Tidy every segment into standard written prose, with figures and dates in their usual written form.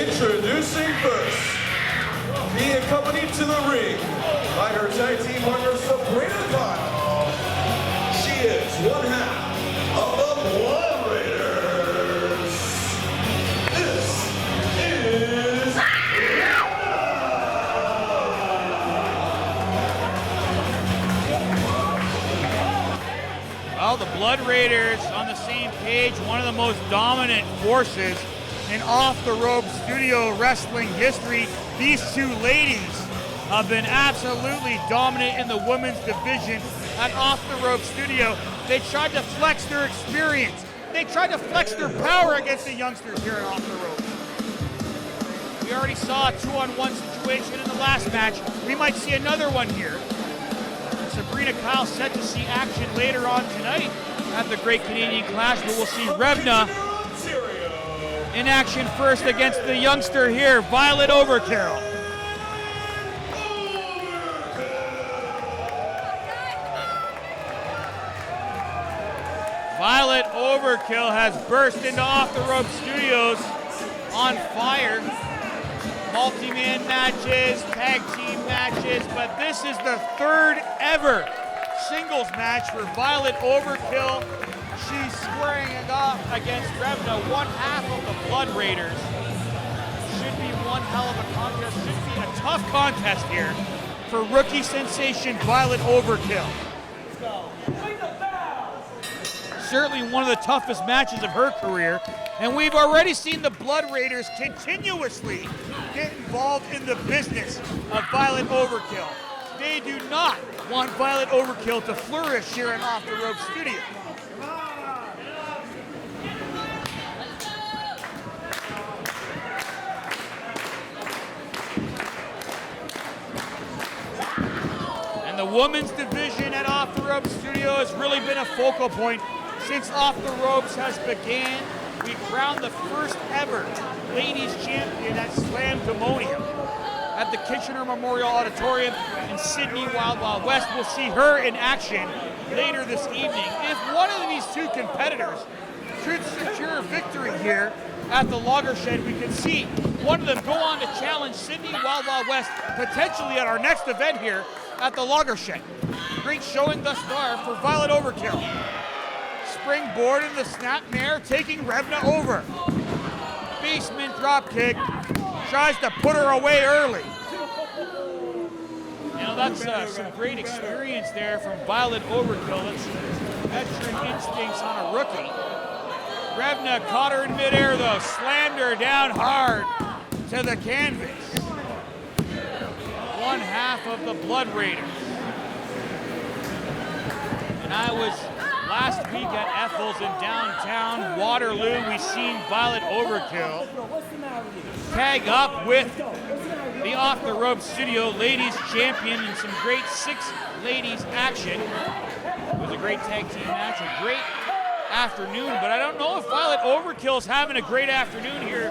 Introducing first, being accompanied to the ring by her tag team partner Sabrina Kyle. She is one half of the Blood Raiders. This is Well, the Blood Raiders on the same page, one of the most dominant forces in off-the-rope studio wrestling history. These two ladies have been absolutely dominant in the women's division at off-the-rope studio. They tried to flex their experience. They tried to flex their power against the youngsters here at off-the-rope. We already saw a 2-on-1 situation in the last match. We might see another one here. Sabrina Kyle set to see action later on tonight at the Great Canadian Clash, but we'll see Revna in action first against the youngster here, Violet Overkill. Violet Overkill has burst into Off the Rope Studios on fire. Multi-man matches, tag team matches, but this is the third ever singles match for Violet Overkill. She's squaring it off against Revna, one half of the Blood Raiders. Should be one hell of a contest. Should be a tough contest here for rookie sensation Violet Overkill. Certainly one of the toughest matches of her career, and we've already seen the Blood Raiders continuously get involved in the business of Violet Overkill. They do not want Violet Overkill to flourish here in Off the Rope Studio. And the women's division at Off the Rope Studio has really been a focal point since Off the Ropes has began. We crowned the first ever ladies champion at Slam-Demonium at the Kitchener Memorial Auditorium in Sydney, Wild Wild West. We'll see her in action later this evening. If one of these two competitors could secure victory here at the Logger Shed, we could see one of them go on to challenge Sydney Wild Wild West potentially at our next event here at the Logger Shed. Great showing thus far for Violet Overkill. Springboard in the snapmare, taking Revna over. Basement drop kick, tries to put her away early. You know, that's some great experience there from Violet Overkill. That's veteran instincts on a rookie. Revna caught her in midair though, slammed her down hard to the canvas. One half of the Blood Raiders. And I was last week at Ethel's in downtown Waterloo. We seen Violet Overkill tag up with the Off the Rope Studio Ladies Champion in some great six ladies action. It was a great tag team match, a great afternoon, but I don't know if Violet Overkill's having a great afternoon here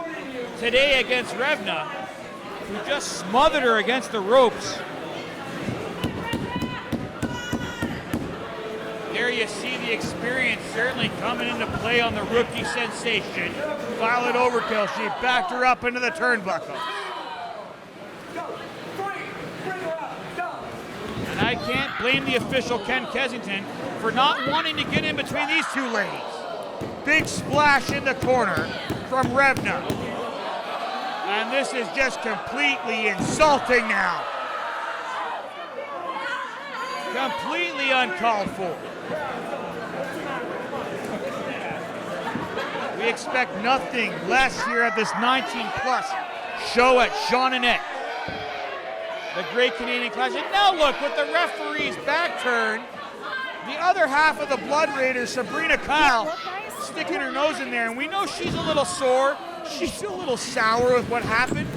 today against Revna, who just smothered her against the ropes. There you see the experience certainly coming into play on the rookie sensation. Violet Overkill, she backed her up into the turnbuckle. And I can't blame the official, Ken Kensington, for not wanting to get in between these two ladies. Big splash in the corner from Revna. And this is just completely insulting now. Completely uncalled for. We expect nothing less here at this 19+ show at Shawn and Ed. The Great Canadian Clash. And now look, with the referee's back turn, the other half of the Blood Raiders, Sabrina Kyle, sticking her nose in there. And we know she's a little sore. She's a little sour with what happened.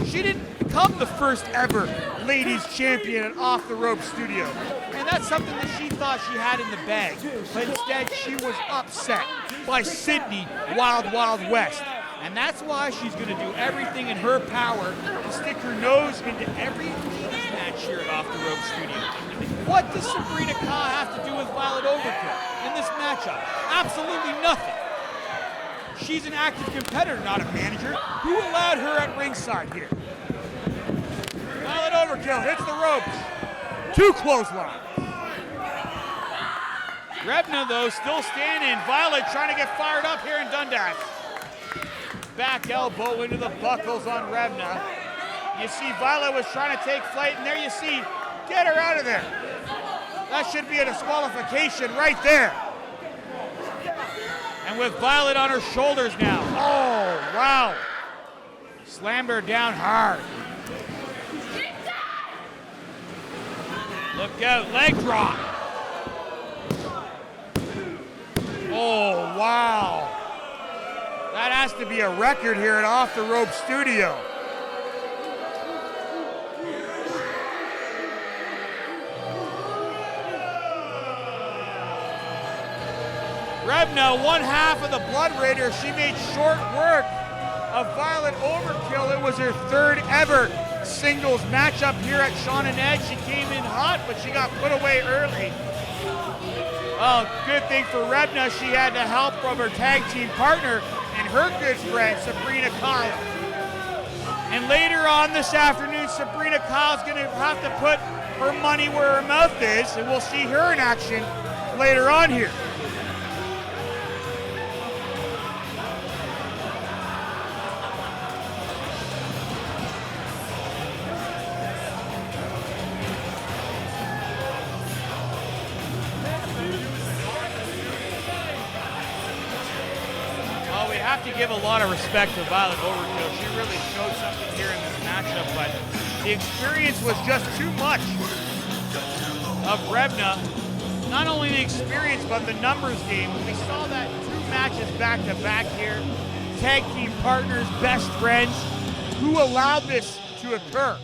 She didn't become the first ever ladies champion at Off the Rope Studio. And that's something that she thought she had in the bag. But instead, she was upset by Sydney Wild Wild West. And that's why she's going to do everything in her power to stick her nose into every ladies match here at Off the Rope Studio. What does Sabrina Kyle have to do with Violet Overkill in this matchup? Absolutely nothing. She's an active competitor, not a manager. Who allowed her at ringside here? Violet Overkill hits the ropes. 2 clotheslines. Revna, though, still standing. Violet trying to get fired up here in Dundas. Back elbow into the buckles on Revna. You see Violet was trying to take flight, and there you see, get her out of there. That should be a disqualification right there. And with Violet on her shoulders now. Oh, wow. Slammed her down hard. Look out, leg drop. Oh, wow. That has to be a record here at Off the Rope Studio. Revna, one half of the Blood Raiders. She made short work of Violet Overkill. It was her 3rd ever singles matchup here at Shawn and Ed. She came in hot, but she got put away early. Oh, good thing for Revna, she had the help from her tag team partner and her good friend, Sabrina Kyle. And later on this afternoon, Sabrina Kyle's gonna have to put her money where her mouth is, and we'll see her in action later on here. Have to give a lot of respect to Violet Overkill. She really showed something here in this matchup, but the experience was just too much of Revna. Not only the experience, but the numbers game. We saw that 2 matches back to back here. Tag team partners, best friends. Who allowed this to occur?